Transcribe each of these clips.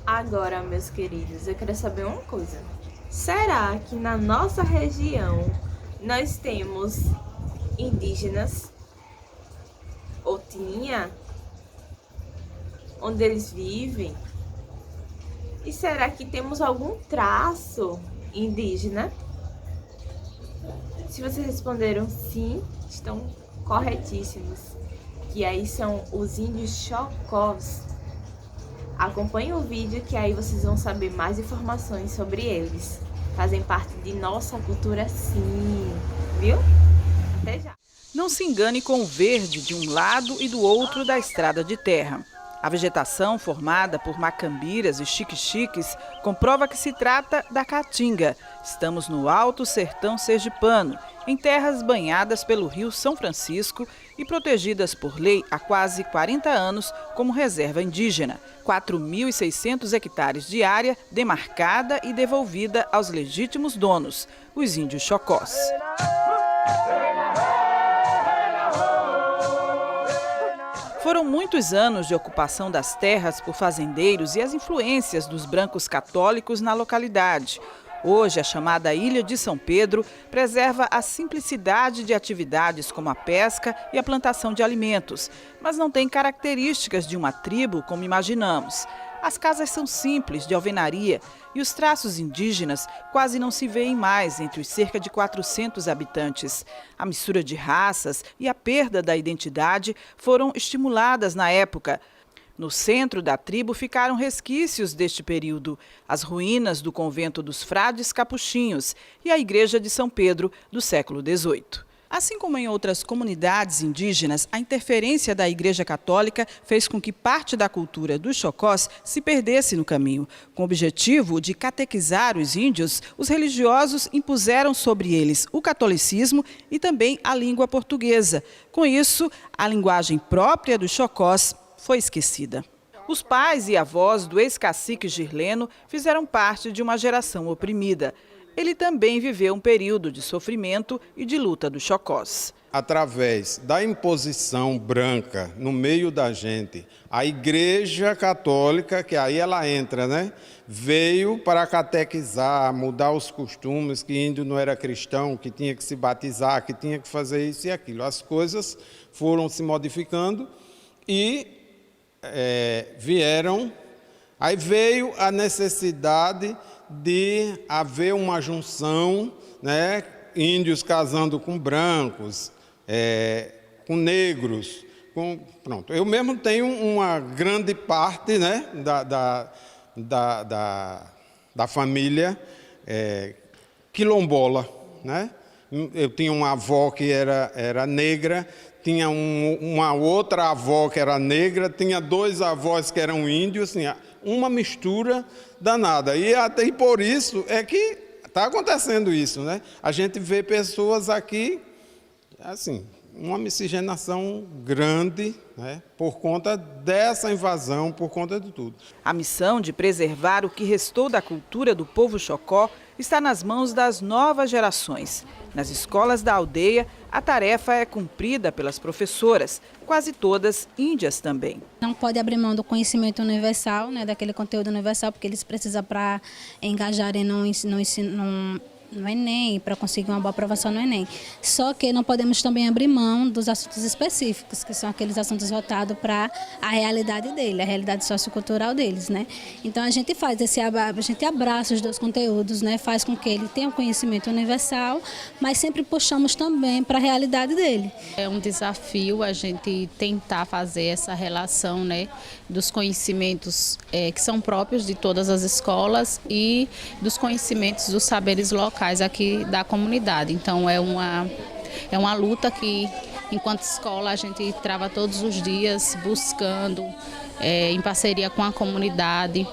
Agora, meus queridos, eu quero saber uma coisa. Será que na nossa região nós temos indígenas? Ou tinha? Onde eles vivem? E será que temos algum traço indígena? Se vocês responderam sim, estão corretíssimos. Que aí são os índios Chocós. Acompanhe o vídeo que aí vocês vão saber mais informações sobre eles. Fazem parte de nossa cultura sim, viu? Até já! Não se engane com o verde de um lado e do outro da estrada de terra. A vegetação formada por macambiras e xique-xiques comprova que se trata da caatinga. Estamos no Alto Sertão Sergipano, em terras banhadas pelo Rio São Francisco e protegidas por lei há quase 40 anos como reserva indígena. 4.600 hectares de área demarcada e devolvida aos legítimos donos, os índios Chocós. Foram muitos anos de ocupação das terras por fazendeiros e as influências dos brancos católicos na localidade. Hoje, a chamada Ilha de São Pedro preserva a simplicidade de atividades como a pesca e a plantação de alimentos, mas não tem características de uma tribo como imaginamos. As casas são simples, de alvenaria, e os traços indígenas quase não se veem mais entre os cerca de 400 habitantes. A mistura de raças e a perda da identidade foram estimuladas na época. No centro da tribo ficaram resquícios deste período, as ruínas do convento dos frades capuchinhos e a igreja de São Pedro do século XVIII. Assim como em outras comunidades indígenas, a interferência da Igreja Católica fez com que parte da cultura dos Chocós se perdesse no caminho. Com o objetivo de catequizar os índios, os religiosos impuseram sobre eles o catolicismo e também a língua portuguesa. Com isso, a linguagem própria dos Chocós foi esquecida. Os pais e avós do ex-cacique Girleno fizeram parte de uma geração oprimida. Ele também viveu um período de sofrimento e de luta dos Chocós. Através da imposição branca no meio da gente, a Igreja Católica, que aí ela entra, né? Veio para catequizar, mudar os costumes, que índio não era cristão, que tinha que se batizar, que tinha que fazer isso e aquilo. As coisas foram se modificando e aí veio a necessidade de haver uma junção, né? Índios casando com brancos, com negros. Pronto. Eu mesmo tenho uma grande parte, né, da família quilombola. Né? Eu tinha uma avó que era negra, tinha uma outra avó que era negra, tinha dois avós que eram índios, tinha uma mistura danada. E por isso é que está acontecendo isso, né? A gente vê pessoas aqui, assim, uma miscigenação grande, né? Por conta dessa invasão, por conta de tudo. A missão de preservar o que restou da cultura do povo Chocó está nas mãos das novas gerações. Nas escolas da aldeia, a tarefa é cumprida pelas professoras, quase todas índias também. Não pode abrir mão do conhecimento universal, né, daquele conteúdo universal, porque eles precisam para engajarem no Enem, para conseguir uma boa aprovação no Enem. Só que não podemos também abrir mão dos assuntos específicos, que são aqueles assuntos voltados para a realidade dele, a realidade sociocultural deles, né? Então a gente abraça os dois conteúdos, né? Faz com que ele tenha um conhecimento universal, mas sempre puxamos também para a realidade dele. É um desafio a gente tentar fazer essa relação, né, dos conhecimentos que são próprios de todas as escolas e dos conhecimentos dos saberes locais aqui da comunidade. Então é uma luta que, enquanto escola, a gente trava todos os dias buscando, em parceria com a comunidade,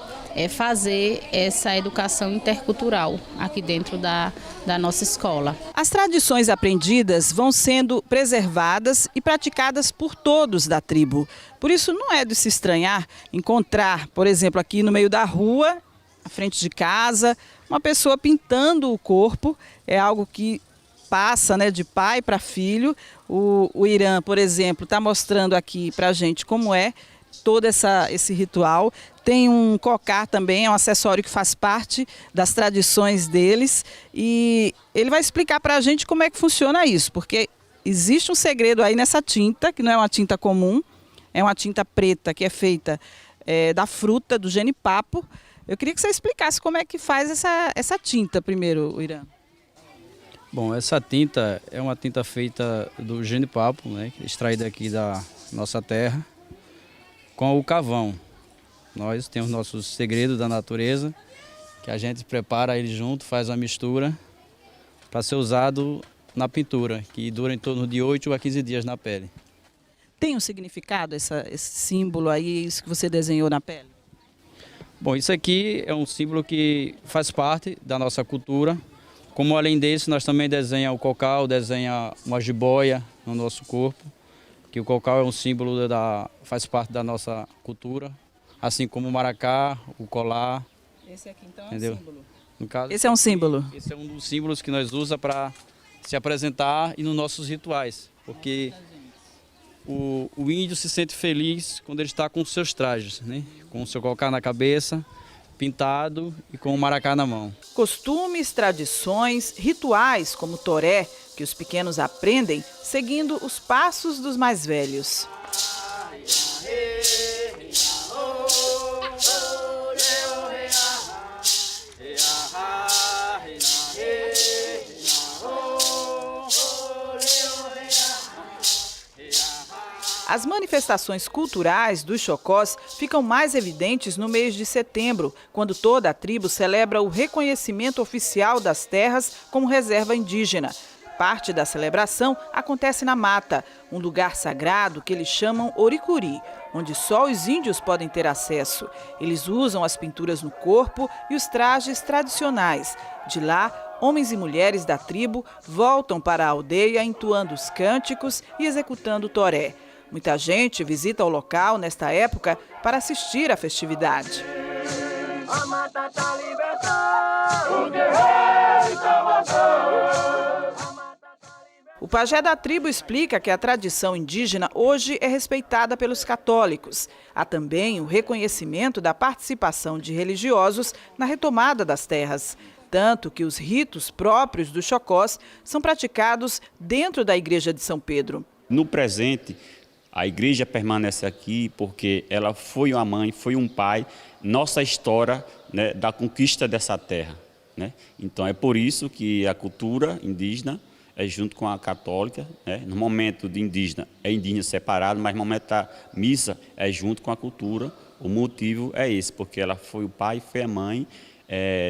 fazer essa educação intercultural aqui dentro da nossa escola. As tradições aprendidas vão sendo preservadas e praticadas por todos da tribo. Por isso não é de se estranhar encontrar, por exemplo, aqui no meio da rua, à frente de casa, uma pessoa pintando o corpo. É algo que passa, né, de pai para filho. O Irã, por exemplo, está mostrando aqui para a gente como é todo esse ritual. Tem um cocar também, é um acessório que faz parte das tradições deles. E ele vai explicar para a gente como é que funciona isso, porque existe um segredo aí nessa tinta, que não é uma tinta comum, é uma tinta preta que é feita da fruta, do genipapo. Eu queria que você explicasse como é que faz essa tinta primeiro, Irã. Bom, essa tinta é uma tinta feita do genipapo, né, extraída aqui da nossa terra, com o carvão. Nós temos nossos segredos da natureza, que a gente prepara ele junto, faz a mistura para ser usado na pintura, que dura em torno de 8 a 15 dias na pele. Tem um significado esse símbolo aí, isso que você desenhou na pele? Bom, isso aqui é um símbolo que faz parte da nossa cultura. Como além desse, nós também desenhamos o cocal, desenha uma jiboia no nosso corpo, que o cocal é um símbolo, faz parte da nossa cultura, assim como o maracá, o colar. Esse aqui então entendeu? É um símbolo. No caso, esse é um símbolo? Esse é um dos símbolos que nós usamos para se apresentar e nos nossos rituais, porque o índio se sente feliz quando ele está com os seus trajes, né? Com o seu cocar na cabeça, pintado e com o maracá na mão. Costumes, tradições, rituais como o toré, que os pequenos aprendem seguindo os passos dos mais velhos. As manifestações culturais dos Xocós ficam mais evidentes no mês de setembro, quando toda a tribo celebra o reconhecimento oficial das terras como reserva indígena. Parte da celebração acontece na mata, um lugar sagrado que eles chamam Oricuri, onde só os índios podem ter acesso. Eles usam as pinturas no corpo e os trajes tradicionais. De lá, homens e mulheres da tribo voltam para a aldeia entoando os cânticos e executando o toré. Muita gente visita o local nesta época para assistir à festividade. O pajé da tribo explica que a tradição indígena hoje é respeitada pelos católicos. Há também o reconhecimento da participação de religiosos na retomada das terras. Tanto que os ritos próprios dos Xocós são praticados dentro da igreja de São Pedro. No presente, a igreja permanece aqui porque ela foi uma mãe, foi um pai, nossa história, né, da conquista dessa terra, né? Então é por isso que a cultura indígena é junto com a católica, né? No momento de indígena é indígena separado, mas no momento da missa é junto com a cultura. O motivo é esse, porque ela foi o pai, foi a mãe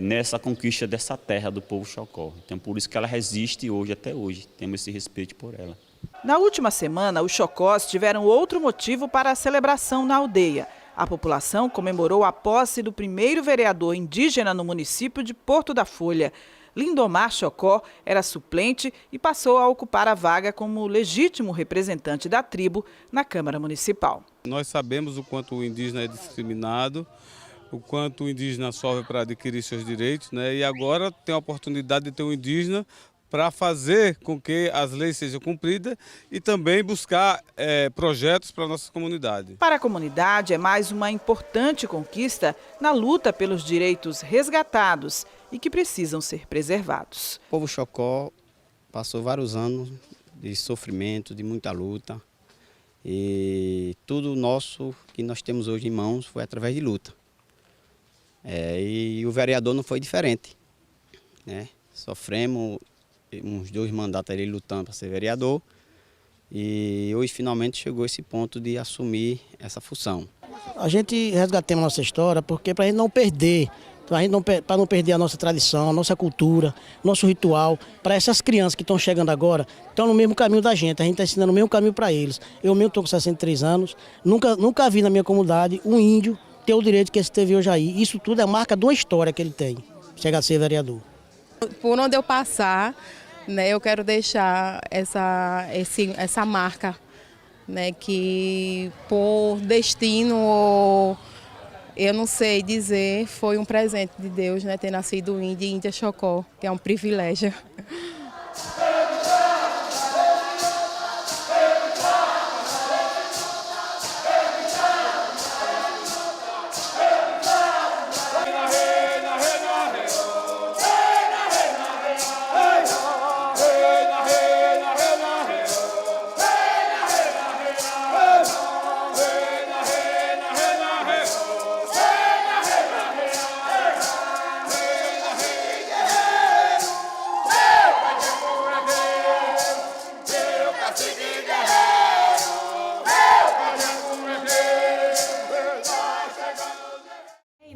nessa conquista dessa terra do povo Xocó. Então por isso que ela resiste hoje, até hoje, temos esse respeito por ela. Na última semana, os Xocós tiveram outro motivo para a celebração na aldeia. A população comemorou a posse do primeiro vereador indígena no município de Porto da Folha. Lindomar Xocó era suplente e passou a ocupar a vaga como legítimo representante da tribo na Câmara Municipal. Nós sabemos o quanto o indígena é discriminado, o quanto o indígena sofre para adquirir seus direitos, né? E agora tem a oportunidade de ter um indígena para fazer com que as leis sejam cumpridas e também buscar projetos para a nossa comunidade. Para a comunidade é mais uma importante conquista na luta pelos direitos resgatados e que precisam ser preservados. O povo Xocó passou vários anos de sofrimento, de muita luta, e tudo nosso que nós temos hoje em mãos foi através de luta. E o vereador não foi diferente, né? Sofremos uns 2 mandatos ali lutando para ser vereador e hoje finalmente chegou esse ponto de assumir essa função. A gente resgatamos a nossa história porque para a gente não perder, para não perder a nossa tradição, a nossa cultura, nosso ritual, para essas crianças que estão chegando agora, estão no mesmo caminho da gente, a gente está ensinando o mesmo caminho para eles. Eu mesmo estou com 63 anos, nunca vi na minha comunidade um índio ter o direito que esse teve hoje aí. Isso tudo é marca de uma história que ele tem, chegar a ser vereador. Por onde eu passar, né, eu quero deixar essa marca, né, que por destino, ou eu não sei dizer, foi um presente de Deus, né, ter nascido Índia Xocó, que é um privilégio.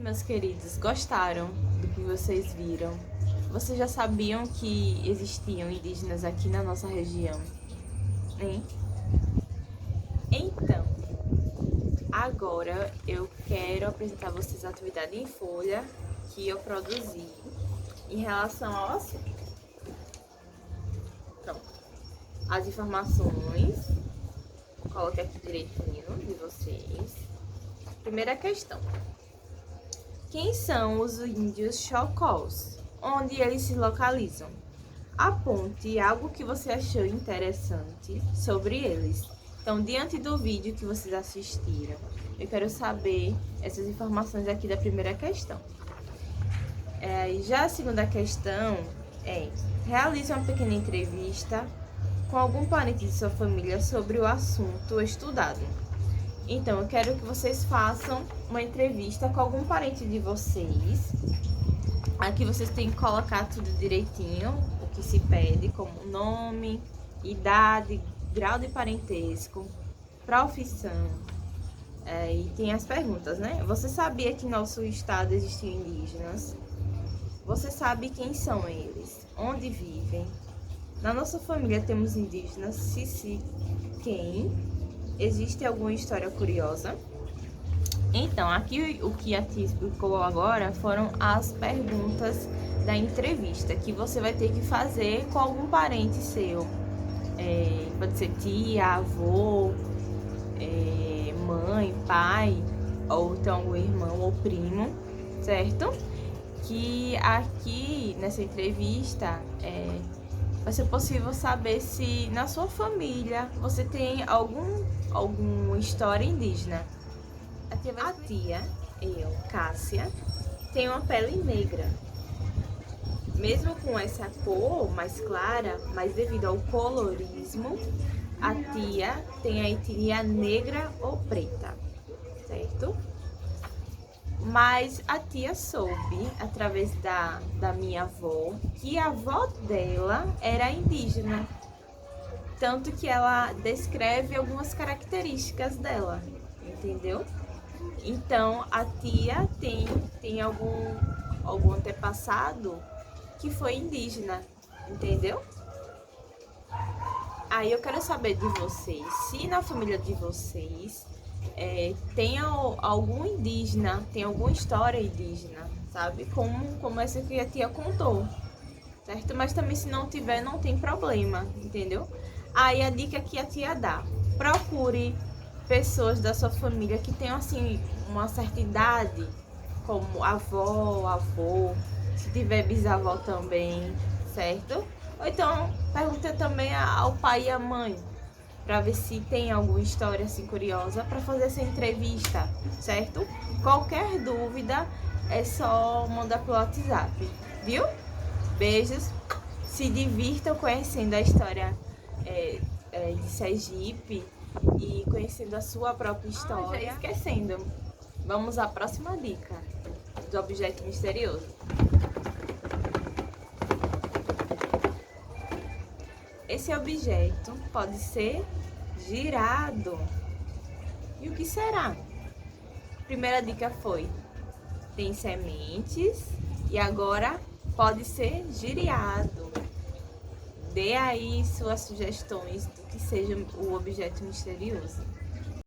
meus queridos, gostaram do que vocês viram? Vocês já sabiam que existiam indígenas aqui na nossa região? Hein? Então, agora eu quero apresentar a vocês a atividade em folha que eu produzi em relação ao assunto. Então, as informações, coloque aqui direitinho de vocês. Primeira questão. Quem são os índios Chocós? Onde eles se localizam? Aponte algo que você achou interessante sobre eles. Então, diante do vídeo que vocês assistiram, eu quero saber essas informações aqui da primeira questão. Já a segunda questão é: realize uma pequena entrevista com algum parente de sua família sobre o assunto estudado. Então, eu quero que vocês façam uma entrevista com algum parente de vocês. Aqui vocês têm que colocar tudo direitinho, o que se pede, como nome, idade, grau de parentesco, profissão. E tem as perguntas, né? Você sabia que em nosso estado existiam indígenas? Você sabe quem são eles? Onde vivem? Na nossa família temos indígenas? Se sim, quem? Existe alguma história curiosa? Então, aqui o que a tia explicou agora foram as perguntas da entrevista, que você vai ter que fazer com algum parente seu. Pode ser tia, avô, mãe, pai, ou então o irmão ou primo, certo? Que aqui nessa entrevista vai ser possível saber se na sua família você tem alguma história indígena. A tia, eu, Cássia, tem uma pele negra. Mesmo com essa cor mais clara, mas devido ao colorismo, a tia tem a etnia negra ou preta, certo? Mas a tia soube, através da minha avó, que a avó dela era indígena. Tanto que ela descreve algumas características dela, entendeu? Então, a tia tem algum antepassado que foi indígena, entendeu? Aí eu quero saber de vocês, se na família de vocês tem algum indígena, tem alguma história indígena, sabe? Como essa que a tia contou, certo? Mas também se não tiver, não tem problema, entendeu? Aí a dica que a tia dá: procure pessoas da sua família que tenham assim uma certa idade, como avó, avô, se tiver bisavó também, certo? Ou então pergunta também ao pai e à mãe, para ver se tem alguma história assim curiosa para fazer essa entrevista, certo? Qualquer dúvida é só mandar pelo WhatsApp, viu? Beijos, se divirtam conhecendo a história de Sergipe e conhecendo a sua própria história. Já esquecendo, vamos à próxima dica do objeto misterioso. Esse objeto pode ser girado. E o que será? Primeira dica foi: tem sementes e agora pode ser girado. Dê aí suas sugestões do que seja o objeto misterioso.